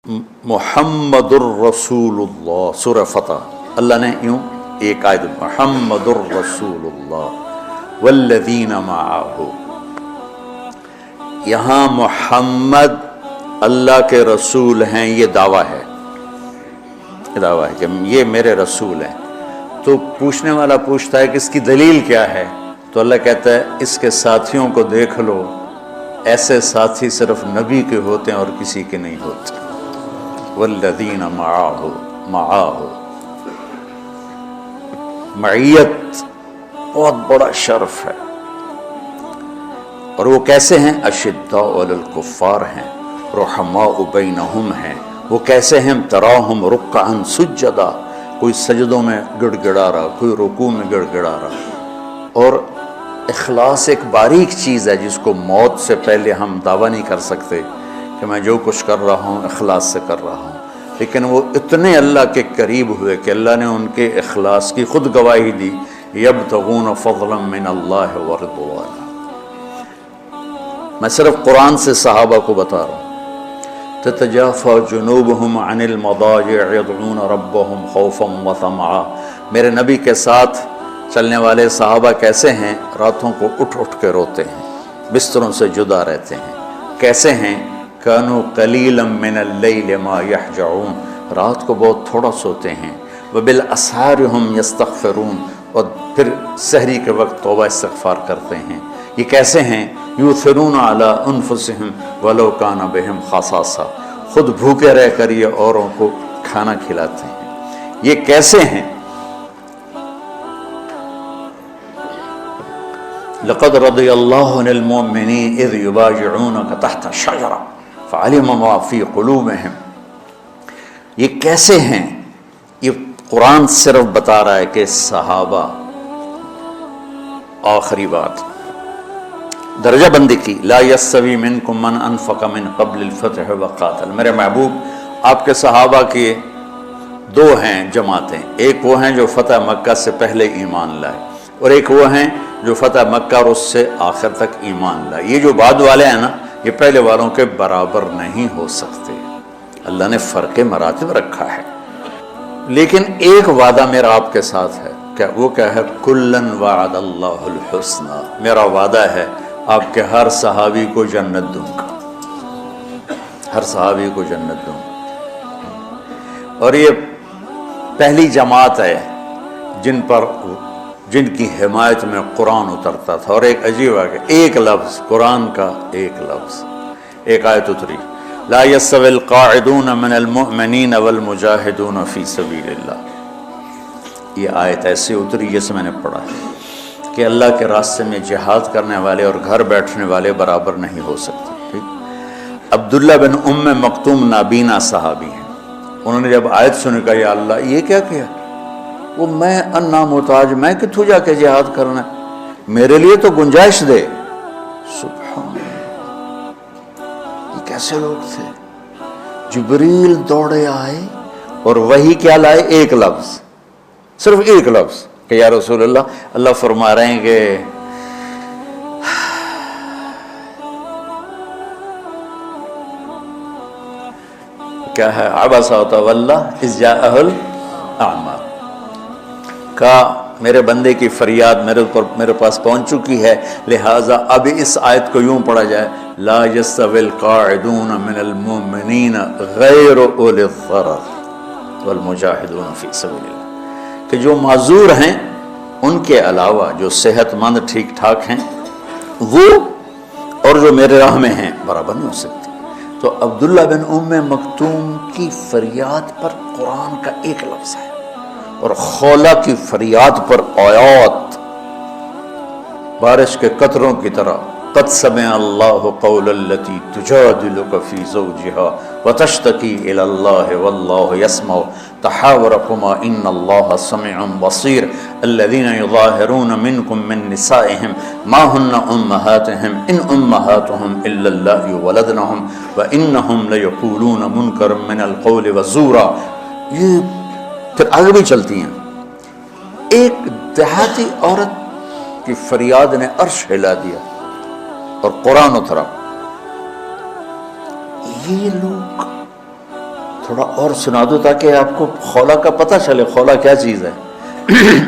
محمد الرسول اللہ، سورہ فتح اللہ نے یوں ایک آیت محمد الرسول اللہ والذین معہ، یہاں محمد اللہ کے رسول ہیں، یہ دعویٰ ہے کہ یہ میرے رسول ہیں۔ تو پوچھنے والا پوچھتا ہے کہ اس کی دلیل کیا ہے؟ تو اللہ کہتا ہے اس کے ساتھیوں کو دیکھ لو، ایسے ساتھی صرف نبی کے ہوتے ہیں اور کسی کے نہیں ہوتے۔ والذین معہ، معیت بہت بڑا شرف ہے۔ اور وہ کیسے ہیں؟ اشداء علی الکفار ہیں، رحماء بینہم ہیں۔ وہ کیسے ہیں؟ تراہم رکعا سجدا، کوئی سجدوں میں گڑ گڑا رہا، کوئی رکوع میں گڑ گڑا رہا۔ اور اخلاص ایک باریک چیز ہے جس کو موت سے پہلے ہم دعویٰ نہیں کر سکتے کہ میں جو کچھ کر رہا ہوں اخلاص سے کر رہا ہوں، لیکن وہ اتنے اللہ کے قریب ہوئے کہ اللہ نے ان کے اخلاص کی خود گواہی دی، یبتغون فضلا من اللہ ورضوانا۔ میں صرف قرآن سے صحابہ کو بتا رہا ہوں۔ تتجافى جنوبهم عن المضاجع يدعون ربهم خوفا وطمعا، میرے نبی کے ساتھ چلنے والے صحابہ کیسے ہیں؟ راتوں کو اٹھ اٹھ کے روتے ہیں، بستروں سے جدا رہتے ہیں۔ کیسے ہیں؟ كانوا قليلا من الليل ما يهجعون، رات کو بہت تھوڑا سوتے ہیں۔ وبالاسحار هم يستغفرون، اور پھر سحری کے وقت توبہ استغفار کرتے ہیں۔ یہ کیسے ہیں؟ یؤثرون علی انفسهم ولو کان بهم خصاصہ، خود بھوکے رہ کر یہ اوروں کو کھانا کھلاتے ہیں۔ یہ کیسے ہیں؟ لقد رضی اللہ عن المؤمنین اذ یبایعونک تحت الشجرہ فعلم ما فی قلوبهم۔ یہ کیسے ہیں؟ یہ قرآن صرف بتا رہا ہے کہ صحابہ، آخری بات درجہ بندی کی، لا یستوی منکم من انفق من قبل الفتح وقاتل، میرے محبوب آپ کے صحابہ کی دو ہیں جماعتیں، ایک وہ ہیں جو فتح مکہ سے پہلے ایمان لائے، اور ایک وہ ہیں جو فتح مکہ اور اس سے آخر تک ایمان لائے۔ یہ جو بعد والے ہیں نا، یہ پہلے والوں کے برابر نہیں ہو سکتے، اللہ نے فرق مراتب رکھا ہے۔ لیکن ایک وعدہ میرا آپ کے ساتھ ہے، وہ کیا ہے؟ کلن وعد اللہ الحسنى، میرا وعدہ ہے آپ کے ہر صحابی کو جنت دوں گا، ہر صحابی کو جنت دوں گا۔ اور یہ پہلی جماعت ہے جن کی حمایت میں قرآن اترتا تھا۔ اور ایک عجیب ہے کہ ایک لفظ قرآن کا، ایک لفظ، ایک آیت اتری، لا یستوی القاعدون من المؤمنین والمجاہدون فی سبیل اللہ۔ یہ آیت ایسے اتری جیسے میں نے پڑھا ہے کہ اللہ کے راستے میں جہاد کرنے والے اور گھر بیٹھنے والے برابر نہیں ہو سکتے۔ ٹھیک؟ عبداللہ بن ام مکتوم نابینا صحابی ہیں، انہوں نے جب آیت سنی کہا یا اللہ یہ کیا کیا؟ وہ میں انا محتاج، میں کتھوں جا کے جہاد کرنا ہے، میرے لیے تو گنجائش دے۔ سبحان اللہ، یہ کیسے لوگ تھے؟ جبریل دوڑے آئے اور وہی کیا لائے؟ ایک لفظ، صرف ایک لفظ کہ یا رسول اللہ، اللہ فرما رہے ہیں کہ کیا ہے؟ عبس وتولی اذ جاءہ الاعمی، کہا میرے بندے کی فریاد میرے پاس پہنچ چکی ہے، لہٰذا اب اس آیت کو یوں پڑھا جائے، لا یستوی القاعدون من المؤمنین غیر اولی الضرر والمجاہدون فی سبیل اللہ، کہ جو معذور ہیں ان کے علاوہ جو صحت مند ٹھیک ٹھاک ہیں وہ اور جو میرے راہ میں ہیں برابر نہیں ہو سکتے۔ تو عبداللہ بن ام مکتوم کی فریاد پر قرآن کا ایک لفظ ہے، اور خولہ کی فریاد پر آیات بارش کے قطروں کی طرح، قد سمع اللہ قول التی تجادلک فی زوجہا وتشتکی الی اللہ واللہ یسمع تحاورکما ان اللہ سمیع بصیر الذین یظاہرون منکم من نسائہم ما ہن امہاتہم ان امہاتہم الا اللہ ولدنہم وانہم لیقولون منکرا من القول وزورا۔ یہ پھر آگے بھی چلتی ہیں۔ ایک دیہاتی عورت کی فریاد نے عرش ہلا دیا اور قرآن اترا۔ یہ لوگ تھوڑا اور سنا دو تاکہ آپ کو خولا کا پتہ چلے، خولا کیا چیز ہے۔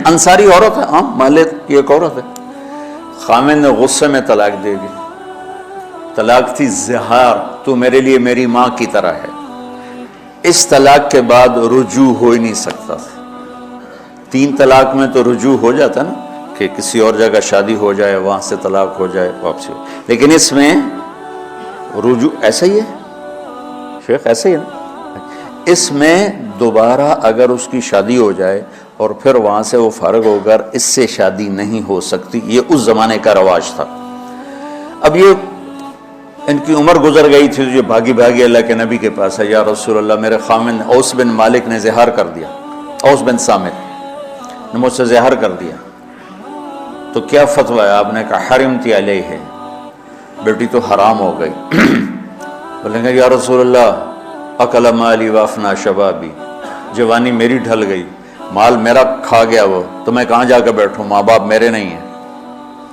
انصاری عورت ہے، ہاں مالک کی ایک عورت ہے، خامن نے غصے میں طلاق دے دی، طلاق تھی زہار، تو میرے لیے میری ماں کی طرح ہے۔ اس طلاق کے بعد رجوع ہو ہی نہیں سکتا۔ 3 طلاق میں تو رجوع ہو جاتا نا، کہ کسی اور جگہ شادی ہو جائے، وہاں سے طلاق ہو جائے، واپسی ہو، لیکن اس میں رجوع ایسا ہی ہے شیخ، ایسا ہی ہے نا، اس میں دوبارہ اگر اس کی شادی ہو جائے اور پھر وہاں سے وہ فارغ ہو کر اس سے شادی نہیں ہو سکتی، یہ اس زمانے کا رواج تھا۔ اب یہ ان کی عمر گزر گئی تھی، جو بھاگی بھاگی اللہ کے نبی کے پاس ہے، یا رسول اللہ میرے خامن اوس بن مالک نے زہار کر دیا، اوس بن صامت نے مجھ سے زہار کر دیا، تو کیا فتویٰ ہے؟ آپ نے کہا حرمتی علیہ ہے، بیٹی تو حرام ہو گئی۔ بولیں گے یا رسول اللہ اکل مالی وافنا شبابی، جوانی میری ڈھل گئی، مال میرا کھا گیا وہ، تو میں کہاں جا کے بیٹھوں، ماں باپ میرے نہیں ہیں۔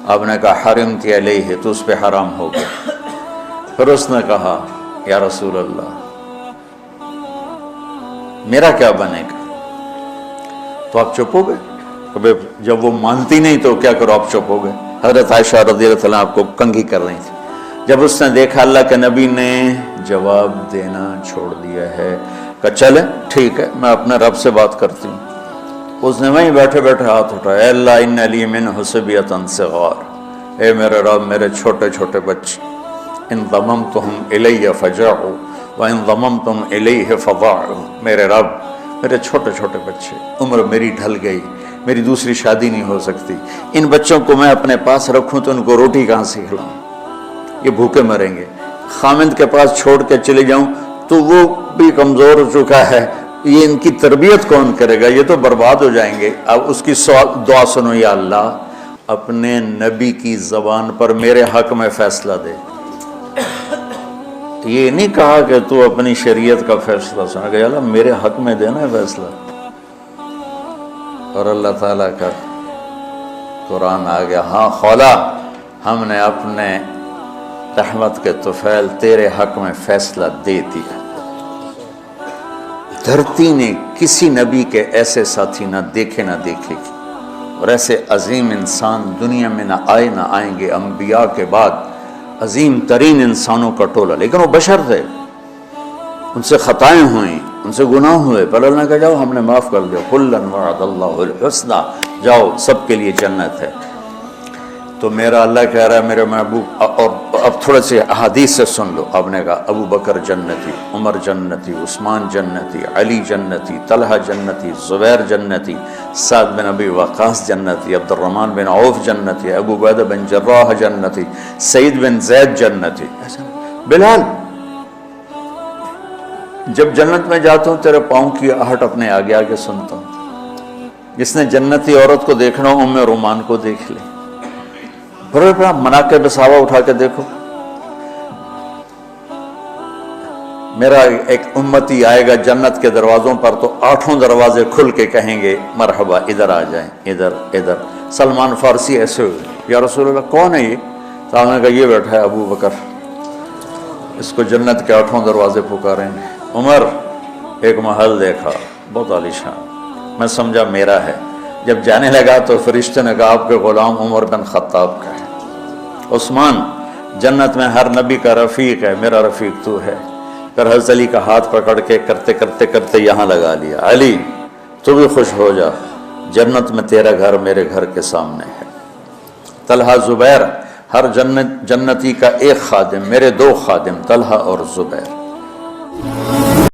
آپ نے کہا حرمتی علیہ ہے، تو اس پہ حرام ہو گیا۔ پھر اس نے کہا یا رسول اللہ میرا کیا بنے گا؟ تو آپ چپ ہو گئے؟ جب وہ مانتی نہیں تو کیا کرو، آپ چپ ہو گئے۔ حضرت عائشہ رضی اللہ عنہا آپ کو کنگھی کر رہی تھی، جب اس نے دیکھا اللہ کے نبی نے جواب دینا چھوڑ دیا ہے، کہا چلے ٹھیک ہے میں اپنے رب سے بات کرتی ہوں۔ اس نے وہیں بیٹھے بیٹھے ہاتھ اٹھایا، اے اللہ ان لی منہ صبیۃ صغار، اے میرے رب میرے چھوٹے چھوٹے بچے، ان ضممتہم الی فجعوا وان ضممتم الیہ فضاعوا، میرے رب میرے چھوٹے چھوٹے بچے، عمر میری ڈھل گئی، میری دوسری شادی نہیں ہو سکتی، ان بچوں کو میں اپنے پاس رکھوں تو ان کو روٹی کہاں سے کھلاؤں، یہ بھوکے مریں گے، خامند کے پاس چھوڑ کے چلے جاؤں تو وہ بھی کمزور ہو چکا ہے، یہ ان کی تربیت کون کرے گا، یہ تو برباد ہو جائیں گے۔ اب اس کی دعا سنو، یا اللہ اپنے نبی کی زبان پر میرے حق میں فیصلہ دے۔ یہ نہیں کہا کہ تو اپنی شریعت کا فیصلہ سنا، کہ اللہ میرے حق میں دینا ہے فیصلہ۔ اور اللہ تعالیٰ کا قرآن آ گیا، ہاں خولا ہم نے اپنے رحمت کے طفیل تیرے حق میں فیصلہ دے دیا۔ دھرتی نے کسی نبی کے ایسے ساتھی نہ دیکھے نہ دیکھے گی، اور ایسے عظیم انسان دنیا میں نہ آئے نہ آئیں گے۔ انبیاء کے بعد عظیم ترین انسانوں کا ٹولہ، لیکن وہ بشر تھے، ان سے خطائیں ہوئیں، ان سے گناہ ہوئے، پر اللہ نے کہا جاؤ ہم نے معاف کر دیا، کلا وعد اللہ الحسنی، جاؤ سب کے لیے جنت ہے۔ تو میرا اللہ کہہ رہا ہے میرے محبوب، اور اب تھوڑے سے احادیث سے سن لو۔ آپ نے کہا ابو بکر جنتی، عمر جنتی، عثمان جنتی، علی جنتی، طلحہ جنتی، زبیر جنتی، سعد بن ابی وقاص جنتی، عبد الرحمن بن عوف جنتی، ابو عبیدہ بن جراح جنتی، سعید بن زید جنتی۔ بلال جب جنت میں جاتا ہوں تیرے پاؤں کی آہٹ اپنے آگے آگے سنتا ہوں۔ جس نے جنتی عورت کو دیکھنا ہو ام رومان کو دیکھ لے، بڑے بڑا مناقب صحابہ اٹھا کے دیکھو۔ میرا ایک امتی آئے گا جنت کے دروازوں پر تو 8 دروازے کھل کے کہیں گے مرحبا ادھر آ جائیں، ادھر ادھر۔ سلمان فارسی ایسے ہوئے، یا رسول اللہ کون ہے یہ؟ تو آپ نے کہا یہ بیٹھا ہے ابو بکر، اس کو جنت کے 8 دروازے پکاریں گے۔ عمر ایک محل دیکھا بہت عالیشان، میں سمجھا میرا ہے۔ جب جانے لگا تو فرشتے نے کہا آپ کے غلام عمر بن خطاب کا ہے۔ عثمان جنت میں ہر نبی کا رفیق ہے، میرا رفیق تو ہے۔ پھر حضرت علی کا ہاتھ پکڑ کے کرتے کرتے کرتے یہاں لگا لیا، علی تو بھی خوش ہو جا، جنت میں تیرا گھر میرے گھر کے سامنے ہے۔ طلحہ زبیر، ہر جنتی کا ایک خادم، میرے 2 خادم طلحہ اور زبیر۔